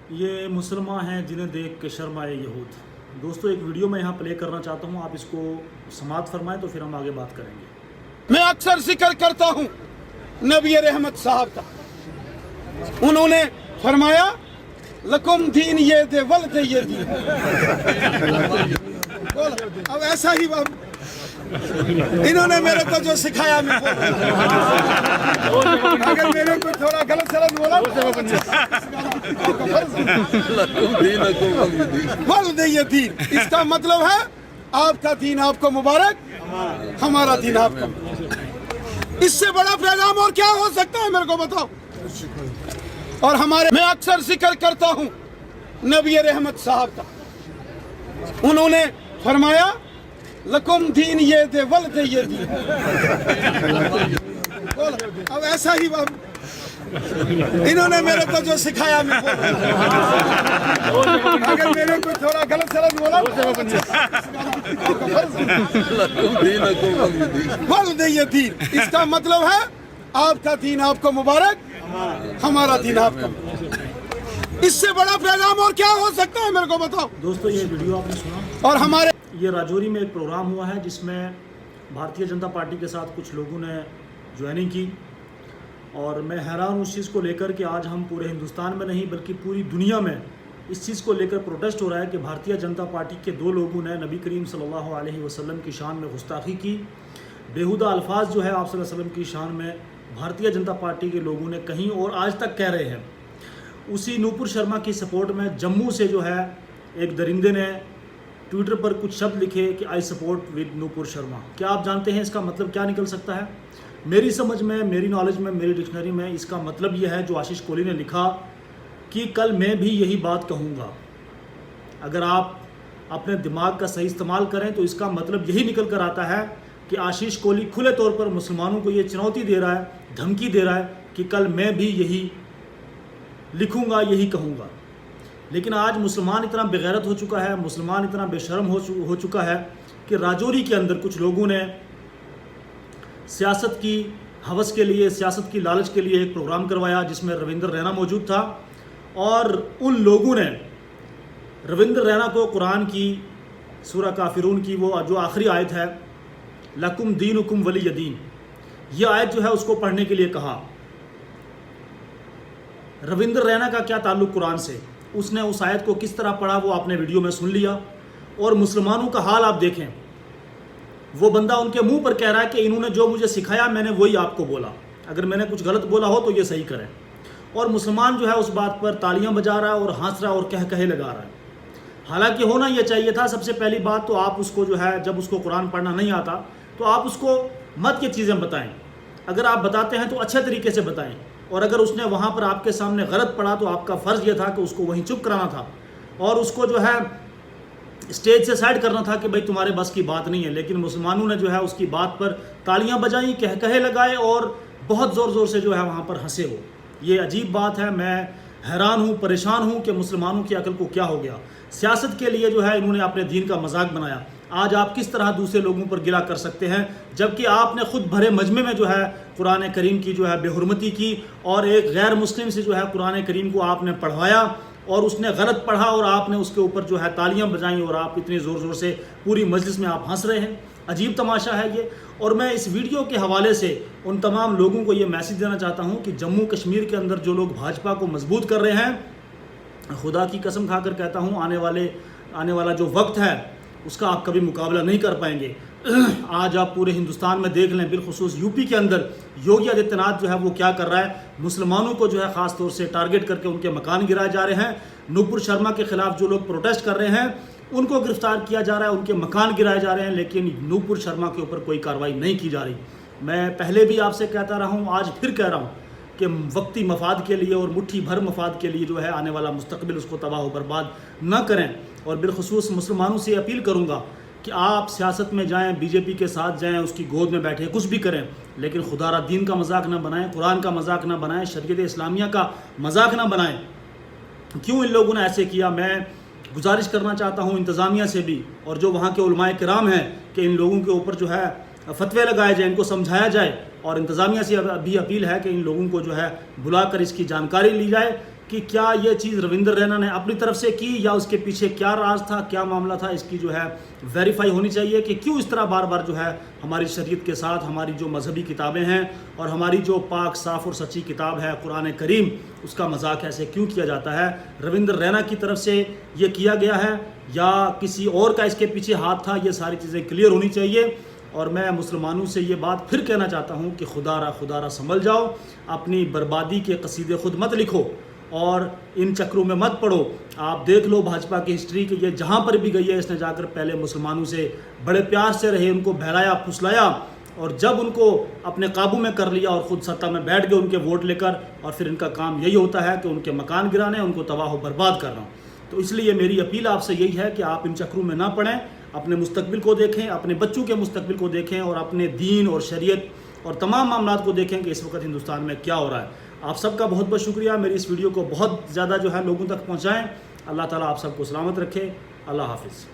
یہ مسلمان ہیں جنہیں دیکھ کے شرم آئے یہود۔ دوستو ایک ویڈیو میں یہاں پلے کرنا چاہتا ہوں، آپ اس کو سماعت فرمائیں تو پھر ہم آگے بات کریں گے۔ میں اکثر ذکر کرتا ہوں نبی رحمت صاحب کا، انہوں نے فرمایا لکم دین یہ دے ولد یہ دین۔ اب ایسا ہی انہوں نے میرے کو جو سکھایا میں بول رہا ہوں۔ اگر میرے کو تھوڑا غلط سلط بولا ولد یہ دین، اس کا مطلب ہے آپ کا دین آپ کو مبارک، ہمارا دین آپ کو۔ اس سے بڑا پیغام اور کیا ہو سکتا ہے میرے کو بتاؤ۔ اور میں اکثر ذکر کرتا ہوں نبی رحمت صاحب کا، انہوں نے فرمایا لکم دین یہ دے ولد یہ دین۔ اب ایسا ہی انہوں نے میرے کو جو سکھایا میں بول رہا ہوں۔ اگر میرے کو تھوڑا غلط سلط بولا ولد یہ دین، اس کا مطلب ہے آپ کا دین آپ کو مبارک، ہمارا دین آپ کا۔ اس سے بڑا پیغام اور کیا ہو سکتا ہے میرے کو بتاؤ۔ دوستو یہ ویڈیو آپ نے سنا، اور ہمارے یہ راجوری میں ایک پروگرام ہوا ہے جس میں بھارتیہ جنتا پارٹی کے ساتھ کچھ لوگوں نے جوائننگ کی، اور میں حیران ہوں اس چیز کو لے کر کہ آج ہم پورے ہندوستان میں نہیں بلکہ پوری دنیا میں اس چیز کو لے کر پروٹیسٹ ہو رہا ہے کہ بھارتیہ جنتا پارٹی کے دو لوگوں نے نبی کریم صلی اللہ علیہ وسلم کی شان میں گستاخی کی، بیہودہ الفاظ جو ہے آپ صلی اللہ علیہ وسلم کی شان میں بھارتیہ جنتا پارٹی کے لوگوں نے کہیں اور آج تک کہہ رہے ہیں۔ اسی نوپور شرما کی سپورٹ میں جموں سے جو ہے ایک درندے نے ٹویٹر پر کچھ شبد لکھے کہ I support with Nupur Sharma. کیا آپ جانتے ہیں اس کا مطلب کیا نکل سکتا ہے؟ میری سمجھ میں، میری نالج میں، میری ڈکشنری میں اس کا مطلب یہ ہے جو آشیش کوہلی نے لکھا کہ کل میں بھی یہی بات کہوں گا۔ اگر آپ اپنے دماغ کا صحیح استعمال کریں تو اس کا مطلب یہی نکل کر آتا ہے کہ آشیش کوہلی کھلے طور پر مسلمانوں کو یہ چنوتی دے رہا ہے، دھمکی دے رہا ہے کہ کل میں بھی یہی لکھوں گا، یہی کہوں گا۔ لیکن آج مسلمان اتنا بغیرت ہو چکا ہے، مسلمان اتنا بے شرم ہو چکا ہے کہ راجوری کے اندر کچھ لوگوں نے سیاست کی ہوس کے لیے، سیاست کی لالچ کے لیے ایک پروگرام کروایا جس میں رویندر رینا موجود تھا، اور ان لوگوں نے رویندر رینا کو قرآن کی سورہ کافرون کی وہ جو آخری آیت ہے لکم دینکم ولی دین، یہ آیت جو ہے اس کو پڑھنے کے لیے کہا۔ رویندر رینا کا کیا تعلق قرآن سے؟ اس نے اس آیت کو کس طرح پڑھا وہ آپ نے ویڈیو میں سن لیا، اور مسلمانوں کا حال آپ دیکھیں۔ وہ بندہ ان کے منہ پر کہہ رہا ہے کہ انہوں نے جو مجھے سکھایا میں نے وہی آپ کو بولا، اگر میں نے کچھ غلط بولا ہو تو یہ صحیح کریں۔ اور مسلمان جو ہے اس بات پر تالیاں بجا رہا ہے اور ہنس رہا ہے اور کہے لگا رہا ہے۔ حالانکہ ہونا یہ چاہیے تھا سب سے پہلی بات تو آپ اس کو جو ہے جب اس کو قرآن پڑھنا نہیں آتا تو آپ اس کو مت یہ چیزیں بتائیں، اگر آپ بتاتے ہیں تو اچھے طریقے سے بتائیں، اور اگر اس نے وہاں پر آپ کے سامنے غلط پڑھا تو آپ کا فرض یہ تھا کہ اس کو وہیں چپ کرانا تھا اور اس کو جو ہے اسٹیج سے سائڈ کرنا تھا کہ بھائی تمہارے بس کی بات نہیں ہے۔ لیکن مسلمانوں نے جو ہے اس کی بات پر تالیاں بجائیں، کہے لگائے اور بہت زور زور سے جو ہے وہاں پر ہنسے ہو۔ یہ عجیب بات ہے، میں حیران ہوں، پریشان ہوں کہ مسلمانوں کی عقل کو کیا ہو گیا۔ سیاست کے لیے جو ہے انہوں نے اپنے دین کا مذاق بنایا۔ آج آپ کس طرح دوسرے لوگوں پر گلہ کر سکتے ہیں جبکہ آپ نے خود بھرے مجمع میں جو ہے قرآن کریم کی جو ہے بے حرمتی کی، اور ایک غیر مسلم سے جو ہے قرآن کریم کو آپ نے پڑھوایا اور اس نے غلط پڑھا اور آپ نے اس کے اوپر جو ہے تالیاں بجائیں، اور آپ اتنے زور زور سے پوری مجلس میں آپ ہنس رہے ہیں۔ عجیب تماشا ہے یہ۔ اور میں اس ویڈیو کے حوالے سے ان تمام لوگوں کو یہ میسج دینا چاہتا ہوں کہ جموں کشمیر کے اندر جو لوگ بھاجپا کو مضبوط کر رہے ہیں، خدا کی قسم کھا کر کہتا ہوں آنے والا جو وقت ہے اس کا آپ کبھی مقابلہ نہیں کر پائیں گے۔ آج آپ پورے ہندوستان میں دیکھ لیں، بالخصوص یو پی کے اندر یوگی آدتیہ ناتھ جو ہے وہ کیا کر رہا ہے، مسلمانوں کو جو ہے خاص طور سے ٹارگٹ کر کے ان کے مکان گرائے جا رہے ہیں۔ نوپور شرما کے خلاف جو لوگ پروٹیسٹ کر رہے ہیں ان کو گرفتار کیا جا رہا ہے، ان کے مکان گرائے جا رہے ہیں، لیکن نوپور شرما کے اوپر کوئی کارروائی نہیں کی جا رہی۔ میں پہلے بھی آپ سے کہتا رہا ہوں، آج پھر کہہ رہا ہوں کہ وقتی مفاد کے لیے اور مٹھی بھر مفاد کے لیے جو ہے آنے والا مستقبل اس کو تباہ و برباد نہ کریں۔ اور بالخصوص مسلمانوں سے اپیل کروں گا کہ آپ سیاست میں جائیں، بی جے پی کے ساتھ جائیں، اس کی گود میں بیٹھیں، کچھ بھی کریں، لیکن خدا را دین کا مذاق نہ بنائیں، قرآن کا مذاق نہ بنائیں، شریعت اسلامیہ کا مذاق نہ بنائیں۔ کیوں ان لوگوں نے ایسے کیا؟ میں گزارش کرنا چاہتا ہوں انتظامیہ سے بھی، اور جو وہاں کے علماء کرام ہیں، کہ ان لوگوں کے اوپر جو ہے فتوے لگائے جائیں، ان کو سمجھایا جائے، اور انتظامیہ سے بھی اپیل ہے کہ ان لوگوں کو جو ہے بلا کر اس کی جانکاری لی جائے کہ کیا یہ چیز روندر رینا نے اپنی طرف سے کی یا اس کے پیچھے کیا راز تھا, کیا معاملہ تھا, اس کی جو ہے ویریفائی ہونی چاہیے کہ کیوں اس طرح بار بار جو ہے ہماری شریعت کے ساتھ ہماری جو مذہبی کتابیں ہیں اور ہماری جو پاک صاف اور سچی کتاب ہے قرآن کریم, اس کا مذاق ایسے کیوں کیا جاتا ہے. روندر رینا کی طرف سے یہ کیا گیا ہے یا کسی اور کا اس کے پیچھے ہاتھ تھا, یہ ساری چیزیں کلیئر ہونی چاہیے. اور میں مسلمانوں سے یہ بات پھر کہنا چاہتا ہوں کہ خدا را سنبھل جاؤ, اپنی بربادی کے قصیدے خود مت لکھو اور ان چکروں میں مت پڑو. آپ دیکھ لو بھاجپا کی ہسٹری کہ یہ جہاں پر بھی گئی ہے اس نے جا کر پہلے مسلمانوں سے بڑے پیار سے رہے, ان کو بہلایا پھسلایا, اور جب ان کو اپنے قابو میں کر لیا اور خود سطح میں بیٹھ گئے ان کے ووٹ لے کر, اور پھر ان کا کام یہی ہوتا ہے کہ ان کے مکان گرانے, ان کو تباہ و برباد کرنا. تو اس لیے میری اپیل آپ سے یہی ہے کہ آپ ان چکروں میں نہ پڑیں, اپنے مستقبل کو دیکھیں, اپنے بچوں کے مستقبل کو دیکھیں اور اپنے دین اور شریعت اور تمام معاملات کو دیکھیں کہ اس وقت ہندوستان میں کیا ہو رہا ہے. آپ سب کا بہت بہت شکریہ, میری اس ویڈیو کو بہت زیادہ جو ہے لوگوں تک پہنچائیں. اللہ تعالیٰ آپ سب کو سلامت رکھے. اللہ حافظ.